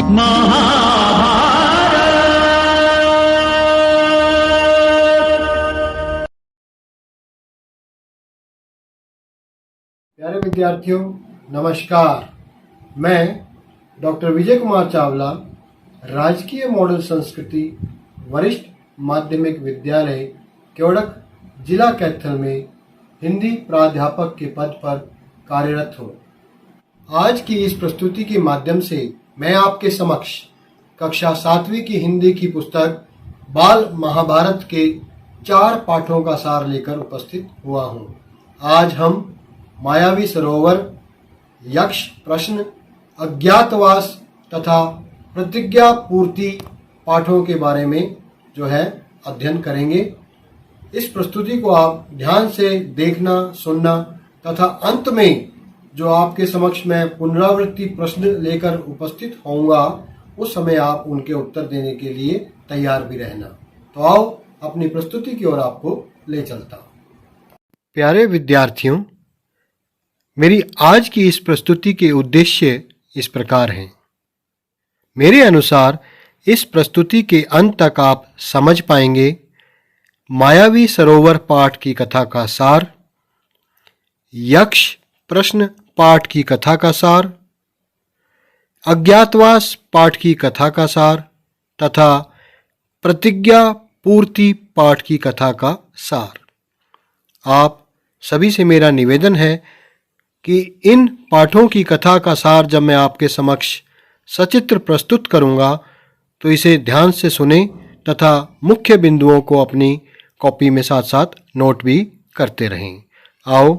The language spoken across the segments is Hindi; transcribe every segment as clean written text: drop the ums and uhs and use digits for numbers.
प्यारे विद्यार्थियों, नमस्कार। मैं डॉक्टर विजय कुमार चावला, राजकीय मॉडल संस्कृति वरिष्ठ माध्यमिक विद्यालय केवड़क, जिला कैथल में हिंदी प्राध्यापक के पद पर कार्यरत हूँ। आज की इस प्रस्तुति के माध्यम से मैं आपके समक्ष कक्षा 7वीं की हिंदी की पुस्तक बाल महाभारत के 4 पाठों का सार लेकर उपस्थित हुआ हूँ। आज हम मायावी सरोवर, यक्ष प्रश्न, अज्ञातवास तथा प्रतिज्ञा पूर्ति पाठों के बारे में अध्ययन करेंगे। इस प्रस्तुति को आप ध्यान से देखना, सुनना तथा अंत में जो आपके समक्ष मैं पुनरावृत्ति प्रश्न लेकर उपस्थित होऊंगा, उस समय आप उनके उत्तर देने के लिए तैयार भी रहना। तो आओ अपनी प्रस्तुति की ओर आपको ले चलता हूं। प्यारे विद्यार्थियों, मेरी आज की इस प्रस्तुति के उद्देश्य इस प्रकार हैं। मेरे अनुसार इस प्रस्तुति के अंत तक आप समझ पाएंगे मायावी सरोवर पाठ की कथा का सार, यक्ष प्रश्न पाठ की कथा का सार, अज्ञातवास पाठ की कथा का सार तथा प्रतिज्ञा पूर्ति पाठ की कथा का सार। आप सभी से मेरा निवेदन है कि इन पाठों की कथा का सार जब मैं आपके समक्ष सचित्र प्रस्तुत करूंगा तो इसे ध्यान से सुनें तथा मुख्य बिंदुओं को अपनी कॉपी में साथ साथ नोट भी करते रहें। आओ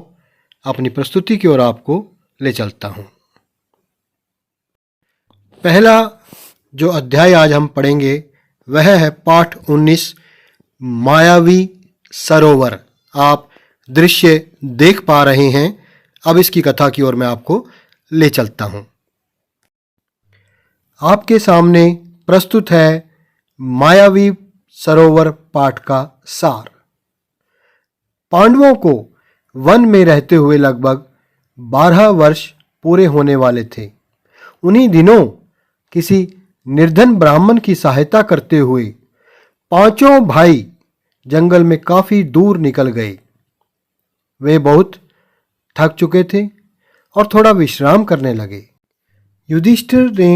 अपनी प्रस्तुति की ओर आपको ले चलता हूं। पहला जो अध्याय आज हम पढ़ेंगे वह है पाठ 19 मायावी सरोवर। आप दृश्य देख पा रहे हैं। अब इसकी कथा की ओर मैं आपको ले चलता हूं। आपके सामने प्रस्तुत है मायावी सरोवर पाठ का सार। पांडवों को वन में रहते हुए लगभग 12 वर्ष पूरे होने वाले थे। उन्हीं दिनों किसी निर्धन ब्राह्मण की सहायता करते हुए 5 भाई जंगल में काफी दूर निकल गए। वे बहुत थक चुके थे और थोड़ा विश्राम करने लगे। युधिष्ठिर ने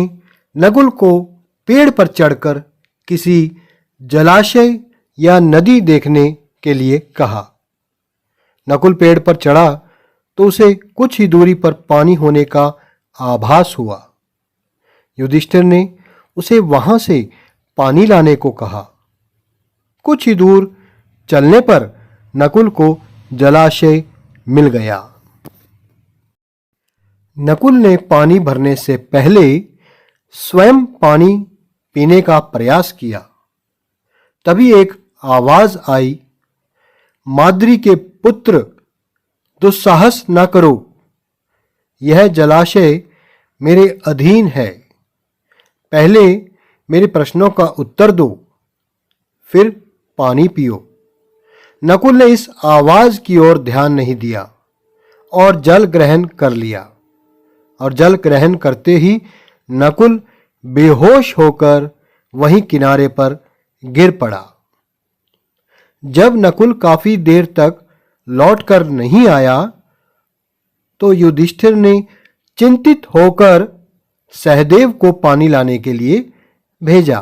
नकुल को पेड़ पर चढ़कर किसी जलाशय या नदी देखने के लिए कहा। नकुल पेड़ पर चढ़ा तो उसे कुछ ही दूरी पर पानी होने का आभास हुआ। युधिष्ठिर ने उसे वहां से पानी लाने को कहा। कुछ ही दूर चलने पर नकुल को जलाशय मिल गया। नकुल ने पानी भरने से पहले स्वयं पानी पीने का प्रयास किया। तभी एक आवाज आई, माद्री के पुत्र, दुस्साहस न करो। यह जलाशय मेरे अधीन है। पहले मेरे प्रश्नों का उत्तर दो, फिर पानी पियो। नकुल ने इस आवाज की ओर ध्यान नहीं दिया और जल ग्रहण कर लिया। और जल ग्रहण करते ही नकुल बेहोश होकर वहीं किनारे पर गिर पड़ा। जब नकुल काफी देर तक लौटकर नहीं आया तो युधिष्ठिर ने चिंतित होकर सहदेव को पानी लाने के लिए भेजा।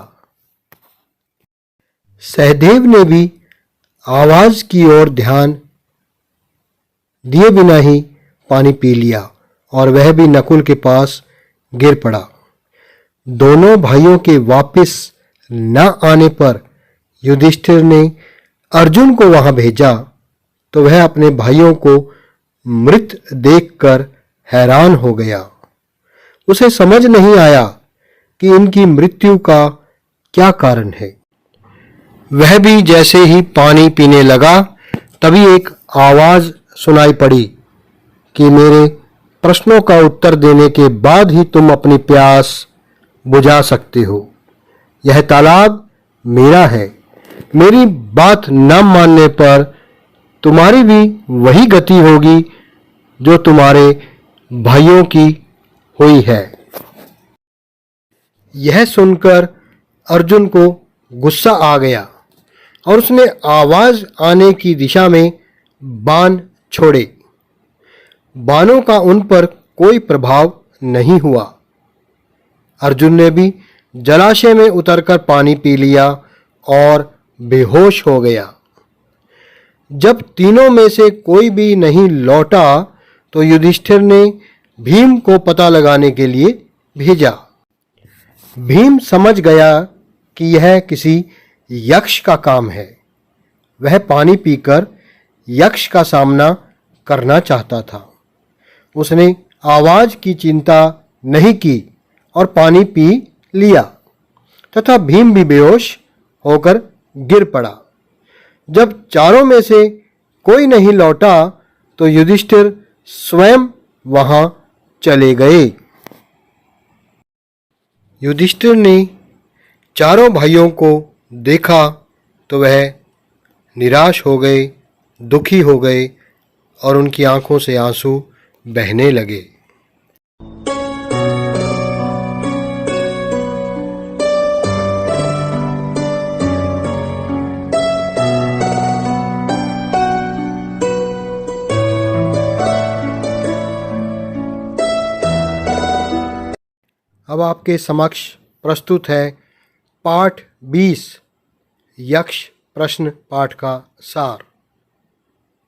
सहदेव ने भी आवाज की ओर ध्यान दिए बिना ही पानी पी लिया और वह भी नकुल के पास गिर पड़ा। दोनों भाइयों के वापस न आने पर युधिष्ठिर ने अर्जुन को वहां भेजा तो वह अपने भाइयों को मृत देखकर हैरान हो गया। उसे समझ नहीं आया कि इनकी मृत्यु का क्या कारण है। वह भी जैसे ही पानी पीने लगा तभी एक आवाज सुनाई पड़ी कि मेरे प्रश्नों का उत्तर देने के बाद ही तुम अपनी प्यास बुझा सकते हो। यह तालाब मेरा है। मेरी बात न मानने पर तुम्हारी भी वही गति होगी जो तुम्हारे भाइयों की हुई है। यह सुनकर अर्जुन को गुस्सा आ गया और उसने आवाज आने की दिशा में बाण छोड़े। बाणों का उन पर कोई प्रभाव नहीं हुआ। अर्जुन ने भी जलाशय में उतरकर पानी पी लिया और बेहोश हो गया। जब तीनों में से कोई भी नहीं लौटा तो युधिष्ठिर ने भीम को पता लगाने के लिए भेजा। भीम समझ गया कि यह किसी यक्ष का काम है। वह पानी पीकर यक्ष का सामना करना चाहता था। उसने आवाज की चिंता नहीं की और पानी पी लिया तथा भीम भी बेहोश होकर गिर पड़ा। जब चारों में से कोई नहीं लौटा तो युधिष्ठिर स्वयं वहां चले गए। युधिष्ठिर ने चारों भाइयों को देखा तो वह निराश हो गए, दुखी हो गए और उनकी आंखों से आंसू बहने लगे। अब आपके समक्ष प्रस्तुत है पाठ 20 यक्ष प्रश्न पाठ का सार।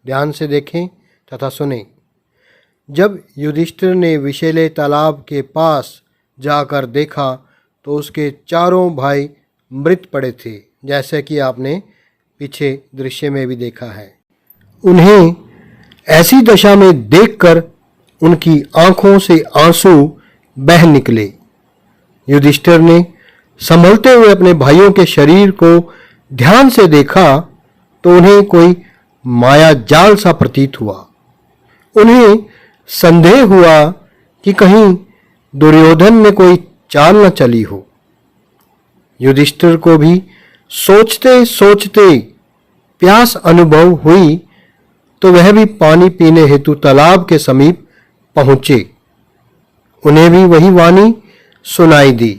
ध्यान से देखें तथा सुनें। जब युधिष्ठिर ने विषैले तालाब के पास जाकर देखा तो उसके चारों भाई मृत पड़े थे, जैसे कि आपने पीछे दृश्य में भी देखा है। उन्हें ऐसी दशा में देखकर उनकी आंखों से आंसू बह निकले। युधिष्ठिर ने संभलते हुए अपने भाइयों के शरीर को ध्यान से देखा तो उन्हें कोई माया जाल सा प्रतीत हुआ। उन्हें संदेह हुआ कि कहीं दुर्योधन में कोई चाल न चली हो। युधिष्ठिर को भी सोचते सोचते प्यास अनुभव हुई तो वह भी पानी पीने हेतु तालाब के समीप पहुंचे। उन्हें भी वही वाणी सुनाई दी।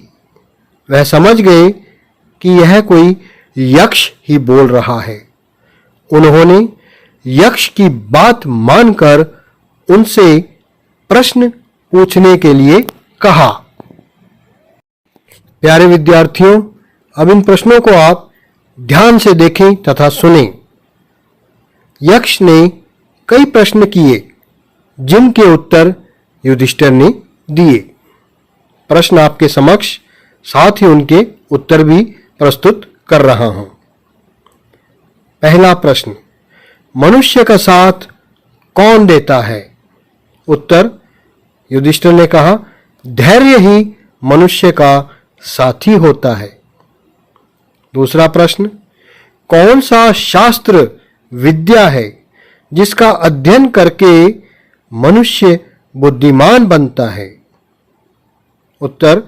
वह समझ गए कि यह कोई यक्ष ही बोल रहा है। उन्होंने यक्ष की बात मानकर उनसे प्रश्न पूछने के लिए कहा। प्यारे विद्यार्थियों, अब इन प्रश्नों को आप ध्यान से देखें तथा सुनें। यक्ष ने कई प्रश्न किए जिनके उत्तर युधिष्ठिर ने दिए। प्रश्न आपके समक्ष, साथ ही उनके उत्तर भी प्रस्तुत कर रहा हूं। पहला प्रश्न, मनुष्य का साथ कौन देता है? उत्तर, युधिष्ठिर ने कहा, धैर्य ही मनुष्य का साथी होता है। दूसरा प्रश्न, कौन सा शास्त्र विद्या है जिसका अध्ययन करके मनुष्य बुद्धिमान बनता है? उत्तर,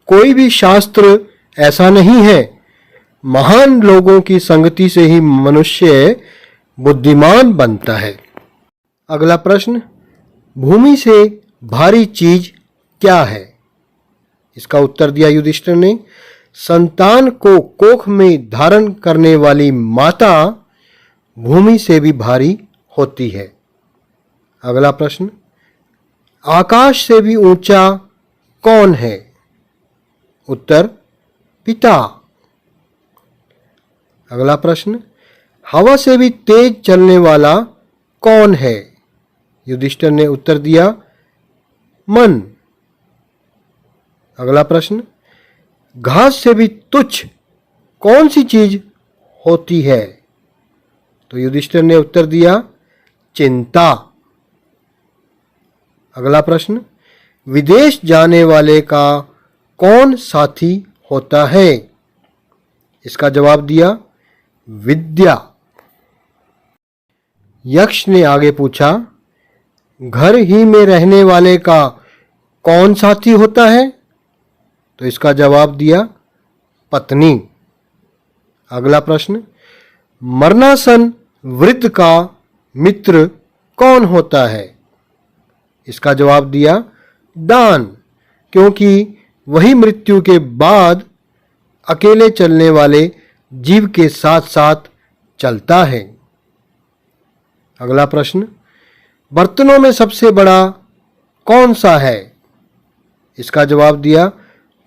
कोई भी शास्त्र ऐसा नहीं है। महान लोगों की संगति से ही मनुष्य बुद्धिमान बनता है। अगला प्रश्न, भूमि से भारी चीज क्या है? इसका उत्तर दिया युधिष्ठिर ने, संतान को कोख में धारण करने वाली माता भूमि से भी भारी होती है। अगला प्रश्न, आकाश से भी ऊंचा कौन है? उत्तर, पिता। अगला प्रश्न, हवा से भी तेज चलने वाला कौन है? युधिष्ठिर ने उत्तर दिया, मन। अगला प्रश्न, घास से भी तुच्छ कौन सी चीज होती है? तो युधिष्ठिर ने उत्तर दिया, चिंता। अगला प्रश्न, विदेश जाने वाले का कौन साथी होता है? इसका जवाब दिया, विद्या। यक्ष ने आगे पूछा, घर ही में रहने वाले का कौन साथी होता है? तो इसका जवाब दिया, पत्नी। अगला प्रश्न, मरणासन वृद्ध का मित्र कौन होता है? इसका जवाब दिया, दान, क्योंकि वही मृत्यु के बाद अकेले चलने वाले जीव के साथ साथ चलता है। अगला प्रश्न, बर्तनों में सबसे बड़ा कौन सा है? इसका जवाब दिया,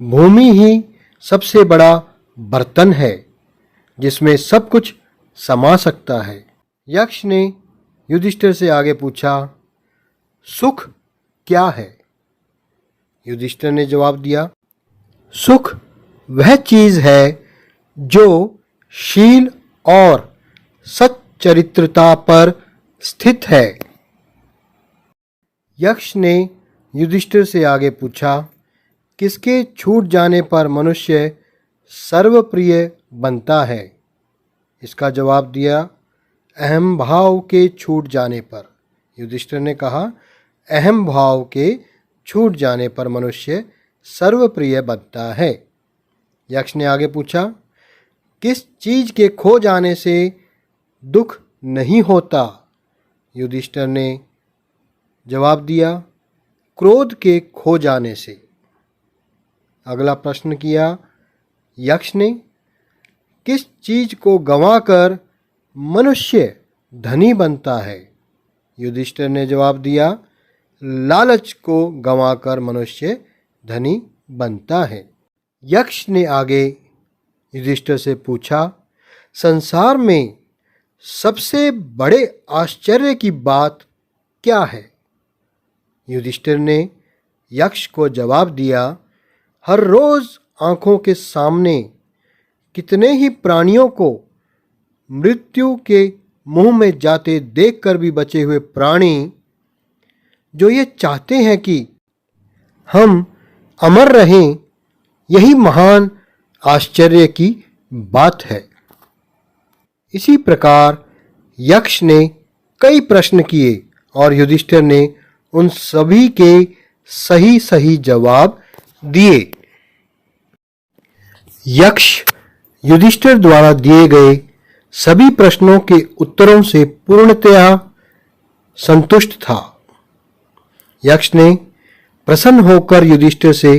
भूमि ही सबसे बड़ा बर्तन है जिसमें सब कुछ समा सकता है। यक्ष ने युधिष्ठिर से आगे पूछा, सुख क्या है? युधिष्ठिर ने जवाब दिया, सुख वह चीज है जो शील और सच्चरित्रता पर स्थित है। यक्ष ने युधिष्ठिर से आगे पूछा, किसके छूट जाने पर मनुष्य सर्वप्रिय बनता है? इसका जवाब दिया, अहम भाव के छूट जाने पर। युधिष्ठिर ने कहा, अहम भाव के छूट जाने पर मनुष्य सर्वप्रिय बनता है। यक्ष ने आगे पूछा, किस चीज के खो जाने से दुख नहीं होता? युधिष्ठिर ने जवाब दिया, क्रोध के खो जाने से। अगला प्रश्न किया यक्ष ने, किस चीज को गंवाकर मनुष्य धनी बनता है? युधिष्ठिर ने जवाब दिया, लालच को गंवाकर मनुष्य धनी बनता है। यक्ष ने आगे युधिष्ठिर से पूछा, संसार में सबसे बड़े आश्चर्य की बात क्या है? युधिष्ठिर ने यक्ष को जवाब दिया, हर रोज आंखों के सामने कितने ही प्राणियों को मृत्यु के मुंह में जाते देखकर भी बचे हुए प्राणी जो ये चाहते हैं कि हम अमर रहें, यही महान आश्चर्य की बात है। इसी प्रकार यक्ष ने कई प्रश्न किए और युधिष्ठिर ने उन सभी के सही सही जवाब दिए। यक्ष युधिष्ठिर द्वारा दिए गए सभी प्रश्नों के उत्तरों से पूर्णतया संतुष्ट था। यक्ष ने प्रसन्न होकर युधिष्ठिर से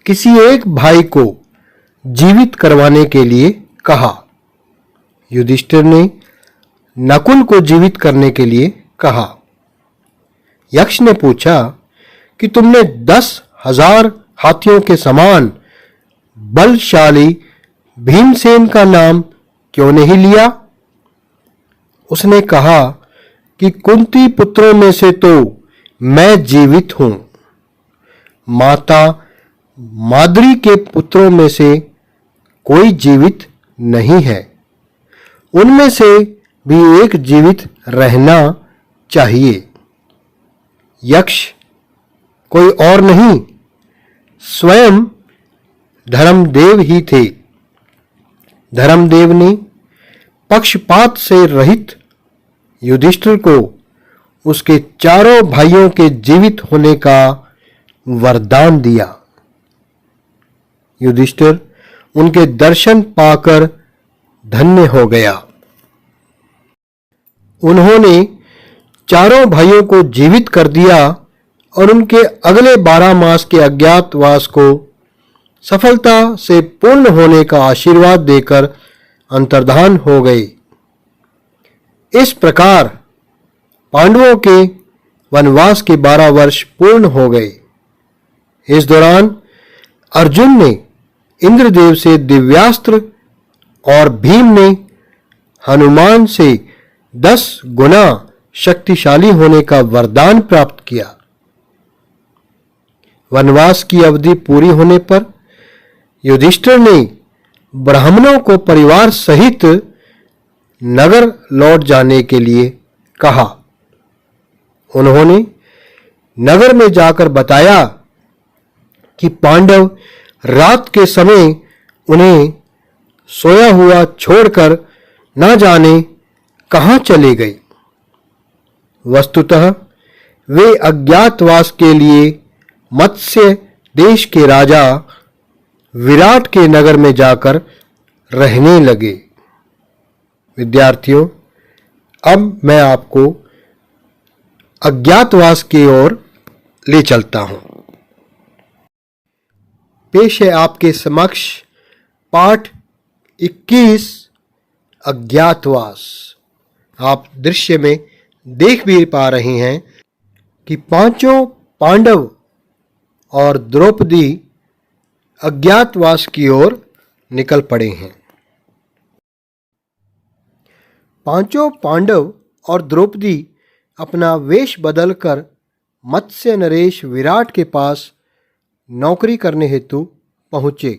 किसी एक भाई को जीवित करवाने के लिए कहा। युधिष्ठिर ने नकुल को जीवित करने के लिए कहा। यक्ष ने पूछा कि तुमने 10,000 हाथियों के समान बलशाली भीमसेन का नाम क्यों नहीं लिया? उसने कहा कि कुंती पुत्रों में से तो मैं जीवित हूं, माता माद्री के पुत्रों में से कोई जीवित नहीं है, उनमें से भी एक जीवित रहना चाहिए। यक्ष कोई और नहीं, स्वयं धर्मदेव ही थे। धर्मदेव ने पक्षपात से रहित युधिष्ठिर को उसके चारों भाइयों के जीवित होने का वरदान दिया। युधिष्ठिर उनके दर्शन पाकर धन्य हो गया। उन्होंने चारों भाइयों को जीवित कर दिया और उनके अगले 12 मास के अज्ञातवास को सफलता से पूर्ण होने का आशीर्वाद देकर अंतर्धान हो गए। इस प्रकार पांडवों के वनवास के 12 वर्ष पूर्ण हो गए। इस दौरान अर्जुन ने इंद्रदेव से दिव्यास्त्र और भीम ने हनुमान से 10 गुना शक्तिशाली होने का वरदान प्राप्त किया। वनवास की अवधि पूरी होने पर युधिष्ठिर ने ब्राह्मणों को परिवार सहित नगर लौट जाने के लिए कहा। उन्होंने नगर में जाकर बताया कि पांडव रात के समय उन्हें सोया हुआ छोड़कर न जाने कहां चले गए। वस्तुतः वे अज्ञातवास के लिए मत्स्य देश के राजा विराट के नगर में जाकर रहने लगे। विद्यार्थियों, अब मैं आपको अज्ञातवास की ओर ले चलता हूं। पेश है आपके समक्ष पाठ 21 अज्ञातवास। आप दृश्य में देख भी पा रहे हैं कि पांचों पांडव और द्रौपदी अज्ञातवास की ओर निकल पड़े हैं। पांचों पांडव और द्रौपदी अपना वेश बदलकर मत्स्य नरेश विराट के पास नौकरी करने हेतु पहुँचे।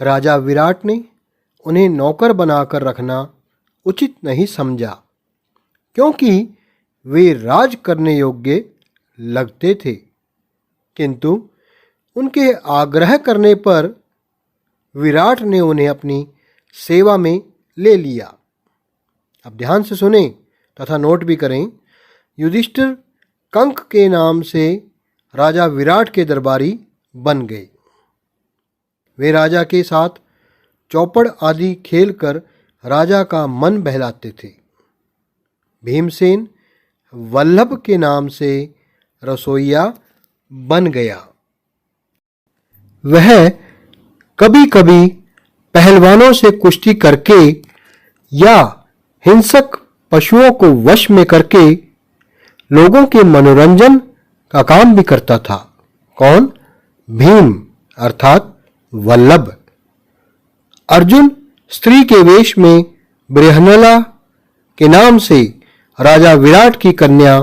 राजा विराट ने उन्हें नौकर बनाकर रखना उचित नहीं समझा, क्योंकि वे राज करने योग्य लगते थे, किंतु उनके आग्रह करने पर विराट ने उन्हें अपनी सेवा में ले लिया। अब ध्यान से सुनें तथा नोट भी करें। युधिष्ठिर कंक के नाम से राजा विराट के दरबारी बन गए। वे राजा के साथ चौपड़ आदि खेलकर राजा का मन बहलाते थे। भीमसेन वल्लभ के नाम से रसोइया बन गया। वह कभी कभी पहलवानों से कुश्ती करके या हिंसक पशुओं को वश में करके लोगों के मनोरंजन का काम भी करता था। कौन? भीम अर्थात वल्लभ। अर्जुन स्त्री के वेश में बृहन्नला के नाम से राजा विराट की कन्या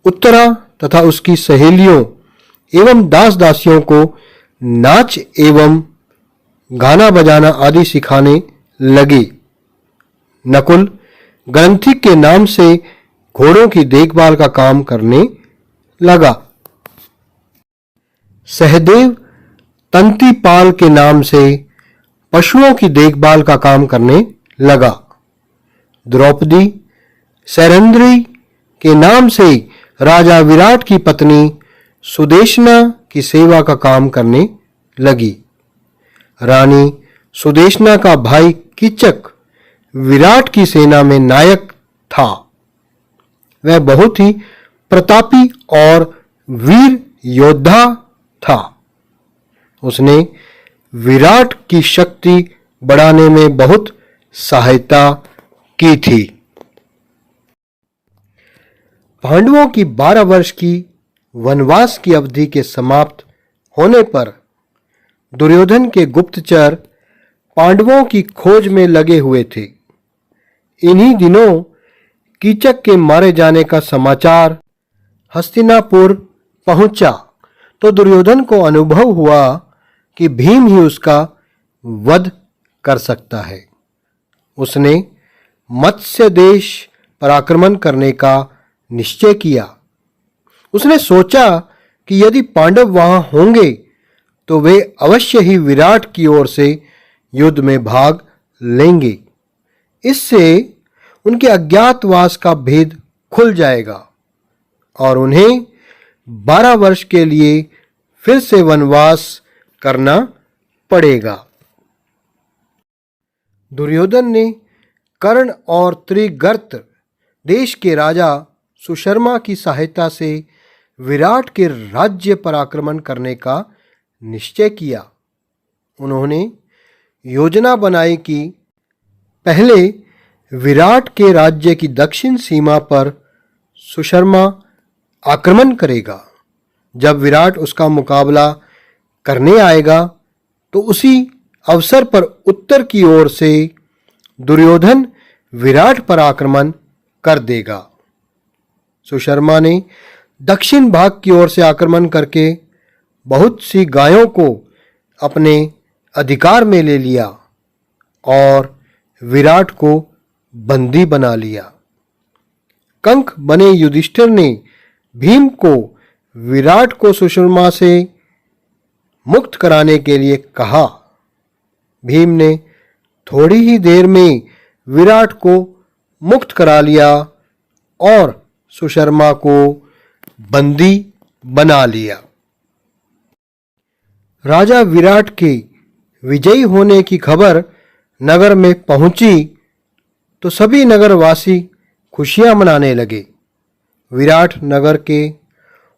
उत्तरा तथा उसकी सहेलियों एवं दास दासियों को नाच एवं गाना बजाना आदि सिखाने लगे। नकुल ग्रंथी के नाम से घोड़ों की देखभाल का काम करने लगा। सहदेव तंतीपाल के नाम से पशुओं की देखभाल का काम करने लगा। द्रौपदी सैरंध्री के नाम से राजा विराट की पत्नी सुदेशना की सेवा का काम करने लगी। रानी सुदेशना का भाई कीचक विराट की सेना में नायक था। वह बहुत ही प्रतापी और वीर योद्धा था। उसने विराट की शक्ति बढ़ाने में बहुत सहायता की थी। पांडवों की 12 वर्ष की वनवास की अवधि के समाप्त होने पर दुर्योधन के गुप्तचर पांडवों की खोज में लगे हुए थे। इन्हीं दिनों कीचक के मारे जाने का समाचार हस्तिनापुर पहुंचा तो दुर्योधन को अनुभव हुआ कि भीम ही उसका वध कर सकता है। उसने मत्स्य देश पर आक्रमण करने का निश्चय किया। उसने सोचा कि यदि पांडव वहां होंगे तो वे अवश्य ही विराट की ओर से युद्ध में भाग लेंगे। इससे उनके अज्ञातवास का भेद खुल जाएगा और उन्हें 12 वर्ष के लिए फिर से वनवास करना पड़ेगा। दुर्योधन ने कर्ण और त्रिगर्त देश के राजा सुशर्मा की सहायता से विराट के राज्य पर आक्रमण करने का निश्चय किया। उन्होंने योजना बनाई कि पहले विराट के राज्य की दक्षिण सीमा पर सुशर्मा आक्रमण करेगा। जब विराट उसका मुकाबला करने आएगा तो उसी अवसर पर उत्तर की ओर से दुर्योधन विराट पर आक्रमण कर देगा। सुशर्मा ने दक्षिण भाग की ओर से आक्रमण करके बहुत सी गायों को अपने अधिकार में ले लिया और विराट को बंदी बना लिया। कंक बने युधिष्ठिर ने भीम को विराट को सुशर्मा से मुक्त कराने के लिए कहा। भीम ने थोड़ी ही देर में विराट को मुक्त करा लिया और सुशर्मा को बंदी बना लिया। राजा विराट के विजयी होने की खबर नगर में पहुंची तो सभी नगरवासी खुशियां मनाने लगे। विराट नगर के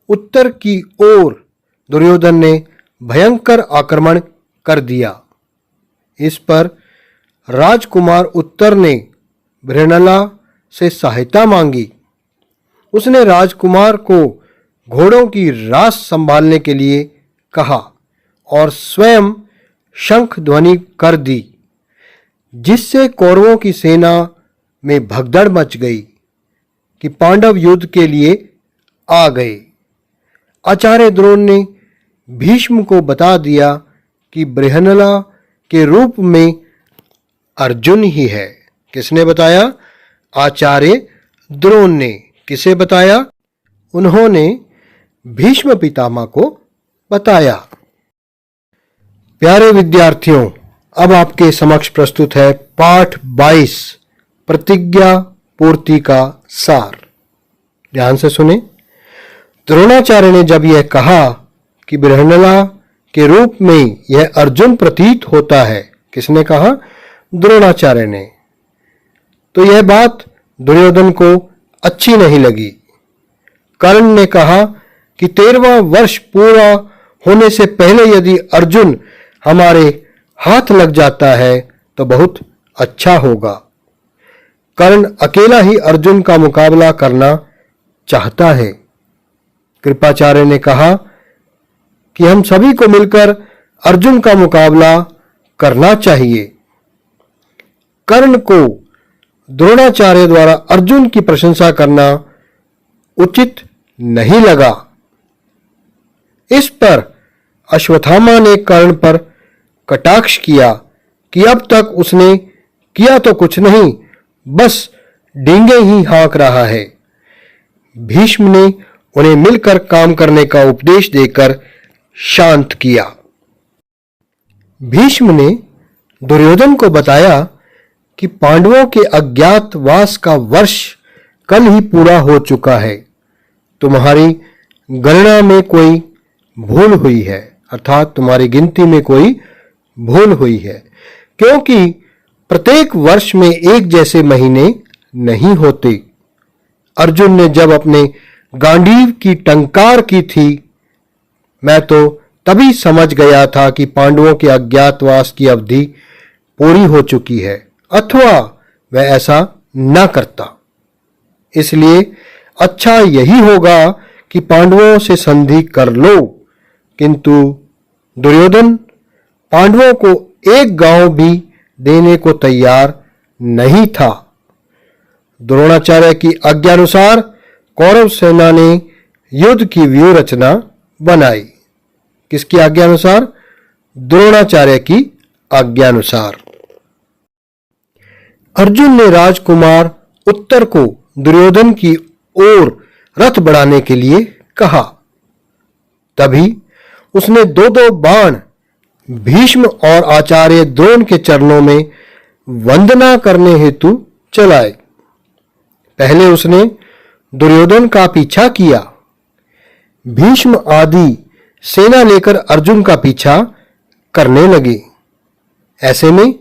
उत्तर की ओर दुर्योधन ने भयंकर आक्रमण कर दिया। इस पर राजकुमार उत्तर ने बृहन्नला से सहायता मांगी। उसने राजकुमार को घोड़ों की रास संभालने के लिए कहा और स्वयं शंख ध्वनि कर दी, जिससे कौरवों की सेना में भगदड़ मच गई कि पांडव युद्ध के लिए आ गए। आचार्य द्रोण ने भीष्म को बता दिया कि बृहन्नला के रूप में अर्जुन ही है। किसने बताया? आचार्य द्रोण ने। किसे बताया? उन्होंने भीष्म पितामह को बताया। प्यारे विद्यार्थियों, अब आपके समक्ष प्रस्तुत है पाठ 22 प्रतिज्ञा पूर्ति का सार। ध्यान से सुने। द्रोणाचार्य ने जब यह कहा कि बृहन्नला के रूप में यह अर्जुन प्रतीत होता है, किसने कहा? द्रोणाचार्य ने। तो यह बात दुर्योधन को अच्छी नहीं लगी। कर्ण ने कहा कि 13वां वर्ष पूरा होने से पहले यदि अर्जुन हमारे हाथ लग जाता है तो बहुत अच्छा होगा। कर्ण अकेला ही अर्जुन का मुकाबला करना चाहता है। कृपाचार्य ने कहा कि हम सभी को मिलकर अर्जुन का मुकाबला करना चाहिए। कर्ण को द्रोणाचार्य द्वारा अर्जुन की प्रशंसा करना उचित नहीं लगा। इस पर अश्वत्थामा ने कर्ण पर कटाक्ष किया कि अब तक उसने किया तो कुछ नहीं, बस डींगे ही हाँक रहा है। भीष्म ने उन्हें मिलकर काम करने का उपदेश देकर शांत किया। भीष्म ने दुर्योधन को बताया कि पांडवों के अज्ञातवास का वर्ष कल ही पूरा हो चुका है। तुम्हारी गणना में कोई भूल हुई है, अर्थात तुम्हारी गिनती में कोई भूल हुई है, क्योंकि प्रत्येक वर्ष में एक जैसे महीने नहीं होते। अर्जुन ने जब अपने गांडीव की टंकार की थी, मैं तो तभी समझ गया था कि पांडवों के अज्ञातवास की अवधि पूरी हो चुकी है, अथवा वह ऐसा न करता। इसलिए अच्छा यही होगा कि पांडवों से संधि कर लो। किंतु दुर्योधन पांडवों को एक गांव भी देने को तैयार नहीं था। द्रोणाचार्य की आज्ञानुसार कौरव सेना ने युद्ध की व्यूह रचना बनाई। किसकी आज्ञानुसार? द्रोणाचार्य की आज्ञानुसार। अर्जुन ने राजकुमार उत्तर को दुर्योधन की ओर रथ बढ़ाने के लिए कहा। तभी उसने दो दो बाण भीष्म और आचार्य द्रोण के चरणों में वंदना करने हेतु चलाए। पहले उसने दुर्योधन का पीछा किया। भीष्म आदि सेना लेकर अर्जुन का पीछा करने लगे। ऐसे में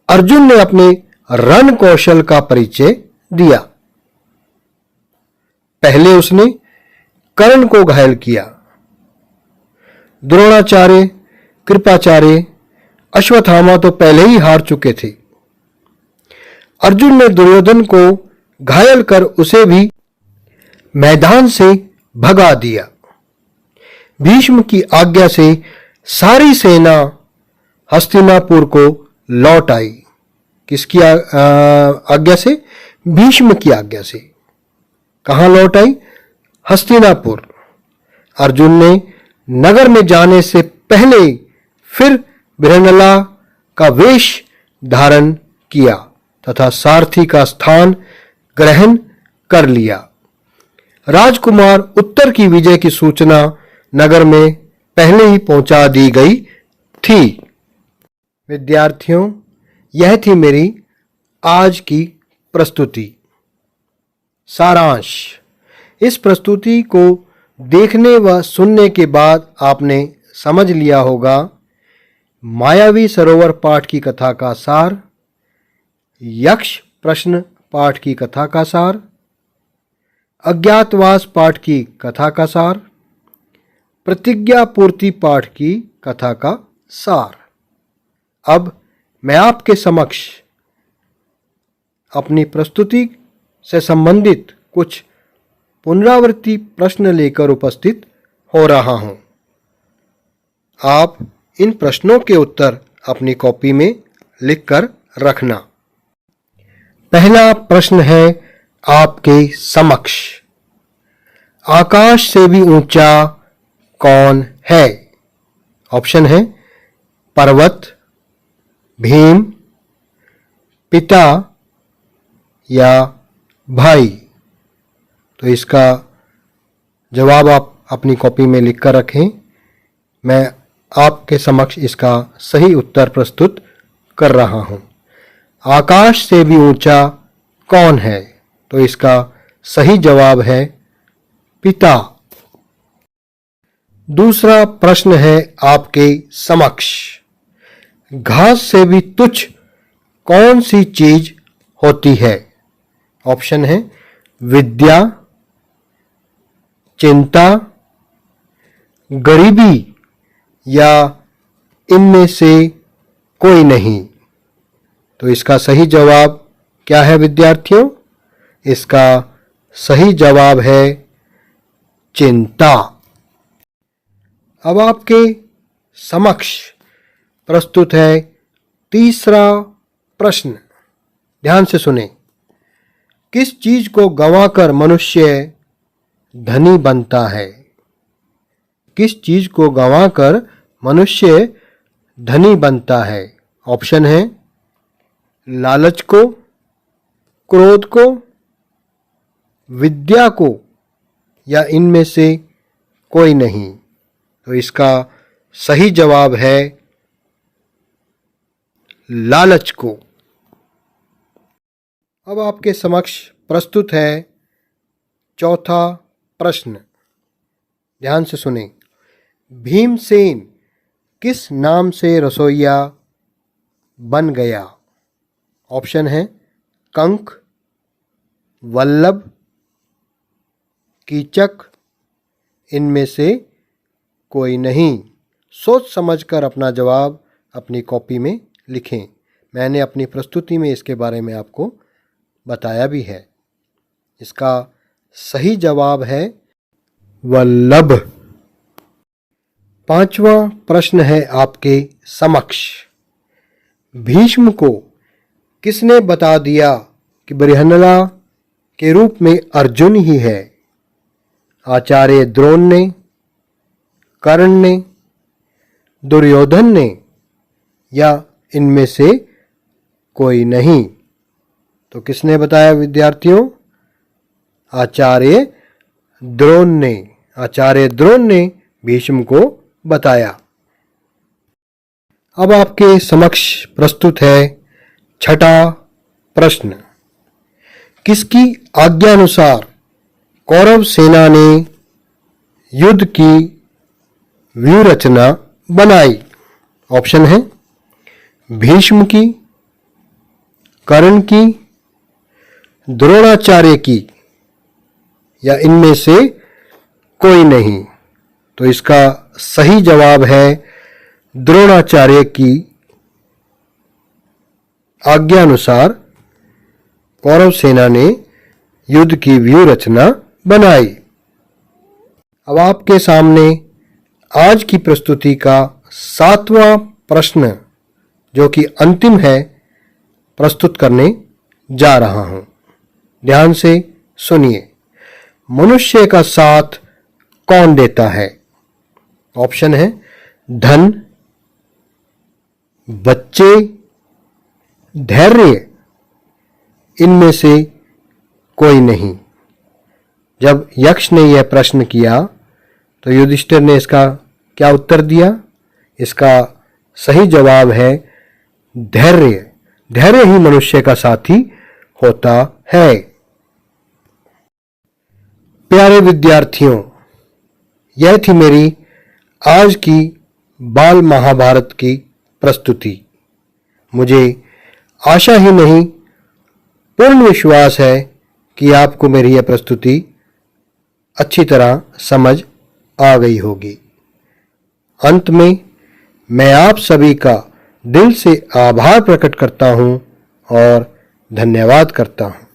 अर्जुन ने अपने रण कौशल का परिचय दिया। पहले उसने कर्ण को घायल किया। द्रोणाचार्य, कृपाचार्य, अश्वत्थामा तो पहले ही हार चुके थे। अर्जुन ने दुर्योधन को घायल कर उसे भी मैदान से भगा दिया। भीष्म की आज्ञा से सारी सेना हस्तिनापुर को लौट आई। किसकी आज्ञा से? भीष्म की आज्ञा से। कहां लौट आई? हस्तिनापुर। अर्जुन ने नगर में जाने से पहले फिर बृहन्नला का वेश धारण किया तथा सारथी का स्थान ग्रहण कर लिया। राजकुमार उत्तर की विजय की सूचना नगर में पहले ही पहुंचा दी गई थी। विद्यार्थियों, यह थी मेरी आज की प्रस्तुति। सारांश: इस प्रस्तुति को देखने व सुनने के बाद आपने समझ लिया होगा मायावी सरोवर पाठ की कथा का सार, यक्ष प्रश्न पाठ की कथा का सार, अज्ञातवास पाठ की कथा का सार, प्रतिज्ञा पूर्ति पाठ की कथा का सार। अब मैं आपके समक्ष अपनी प्रस्तुति से संबंधित कुछ पुनरावृत्ति प्रश्न लेकर उपस्थित हो रहा हूं। आप इन प्रश्नों के उत्तर अपनी कॉपी में लिखकर रखना। पहला प्रश्न है आपके समक्ष, आकाश से भी ऊंचा कौन है? ऑप्शन है पर्वत, भीम, पिता या भाई। तो इसका जवाब आप अपनी कॉपी में लिखकर रखें। मैं आपके समक्ष इसका सही उत्तर प्रस्तुत कर रहा हूं। आकाश से भी ऊंचा कौन है? तो इसका सही जवाब है पिता। दूसरा प्रश्न है आपके समक्ष, घास से भी तुच्छ कौन सी चीज होती है? ऑप्शन है विद्या, चिंता, गरीबी या इनमें से कोई नहीं। तो इसका सही जवाब क्या है विद्यार्थियों? इसका सही जवाब है चिंता। अब आपके समक्ष प्रस्तुत है तीसरा प्रश्न। ध्यान से सुने। किस चीज को गंवाकर मनुष्य धनी बनता है? किस चीज को गंवाकर मनुष्य धनी बनता है? ऑप्शन है लालच को, क्रोध को, विद्या को या इनमें से कोई नहीं। तो इसका सही जवाब है लालच को। अब आपके समक्ष प्रस्तुत है चौथा प्रश्न। ध्यान से सुने। भीमसेन किस नाम से रसोइया बन गया? ऑप्शन है कंक, वल्लभ, कीचक, इनमें से कोई नहीं। सोच समझकर अपना जवाब अपनी कॉपी में लिखें। मैंने अपनी प्रस्तुति में इसके बारे में आपको बताया भी है। इसका सही जवाब है वल्लभ। पांचवा प्रश्न है आपके समक्ष। भीष्म को किसने बता दिया कि बृहन्नला के रूप में अर्जुन ही है? आचार्य द्रोण ने, कर्ण ने, दुर्योधन ने या इनमें से कोई नहीं? तो किसने बताया विद्यार्थियों? आचार्य द्रोण ने। आचार्य द्रोण ने भीष्म को बताया। अब आपके समक्ष प्रस्तुत है छठा प्रश्न। किसकी आज्ञानुसार कौरव सेना ने युद्ध की व्यूह रचना बनाई? ऑप्शन है भीष्म की, कर्ण की, द्रोणाचार्य की या इनमें से कोई नहीं। तो इसका सही जवाब है द्रोणाचार्य की आज्ञानुसार कौरव सेना ने युद्ध की व्यूह रचना बनाई। अब आपके सामने आज की प्रस्तुति का सातवां प्रश्न, जो कि अंतिम है, प्रस्तुत करने जा रहा हूं। ध्यान से सुनिए। मनुष्य का साथ कौन देता है? ऑप्शन है धन, बच्चे, धैर्य, इनमें से कोई नहीं। जब यक्ष ने यह प्रश्न किया तो युधिष्ठिर ने इसका क्या उत्तर दिया? इसका सही जवाब है धैर्य। धैर्य ही मनुष्य का साथी होता है। प्यारे विद्यार्थियों, यह थी मेरी आज की बाल महाभारत की प्रस्तुति। मुझे आशा ही नहीं, पूर्ण विश्वास है कि आपको मेरी यह प्रस्तुति अच्छी तरह समझ आ गई होगी। अंत में मैं आप सभी का दिल से आभार प्रकट करता हूं और धन्यवाद करता हूं।